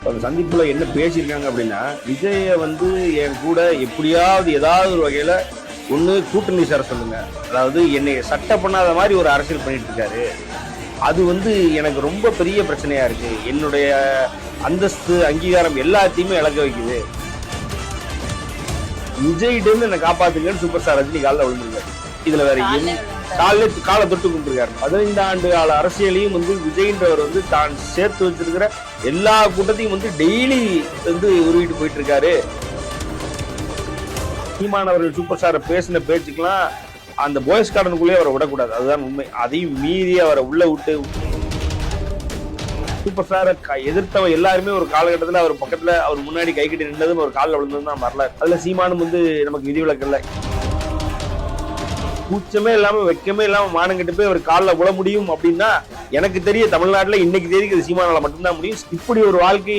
அந்த சந்திப்புல என்ன பேசியிருக்காங்க அப்படின்னா, விஜய வந்து என் கூட எப்படியாவது ஏதாவது ஒரு வகையில ஒண்ணு கூட்டணி சேர சொல்லுங்க. அதாவது என்னை சட்டை பண்ணாத மாதிரி ஒரு அரசியல் பண்ணிட்டு இருக்காரு. அது வந்து எனக்கு ரொம்ப பெரிய பிரச்சனையா இருக்கு. என்னுடைய அந்தஸ்து, அங்கீகாரம் எல்லாத்தையுமே இழக்க வைக்குது. விஜய்கிட்ட இருந்து என்னை காப்பாத்துங்கன்னு சூப்பர் ஸ்டார் ரஜினி காலில் விழுந்திருக்காரு. இதுல வேற காலை தொட்டு கும்பிட்டுருக்காரு. 15 ஆண்டு கால அரசியலையும் வந்து விஜய்ன்றவர் வந்து தான் சேர்த்து வச்சிருக்கிற எல்லா கூட்டத்தையும் வந்து டெய்லி வந்து உருவிட்டு போயிட்டு இருக்காரு. சீமானவர்கள் சூப்பர் ஸ்டார் பேசின பேச்சுக்கெல்லாம் அந்த பாய்ஸ் கார்டனுக்குள்ளேயே அவரை விடக்கூடாது. அதுதான் உண்மை. அதையும் மீறி அவரை உள்ள விட்டு சூப்பர் ஸ்டாரை எதிர்த்தவன் எல்லாருமே ஒரு காலகட்டத்தில் அவர் பக்கத்துல அவர் முன்னாடி கை கட்டி நின்றதும் ஒரு காலில் விழுந்ததும் தான் வரலாறு. அதுல சீமானும் வந்து நமக்கு விதிவிலக்கு இல்லை. கூச்சமே இல்லாம வெக்கமே இல்லாம மானங்கிட்டு போய் அவர் காலில் விழ முடியும் அப்படின்னா எனக்கு தெரிய தமிழ்நாட்டுல இன்னைக்கு தேதிக்கு சீமானால மட்டும்தான் முடியும். இப்படி ஒரு வாழ்க்கை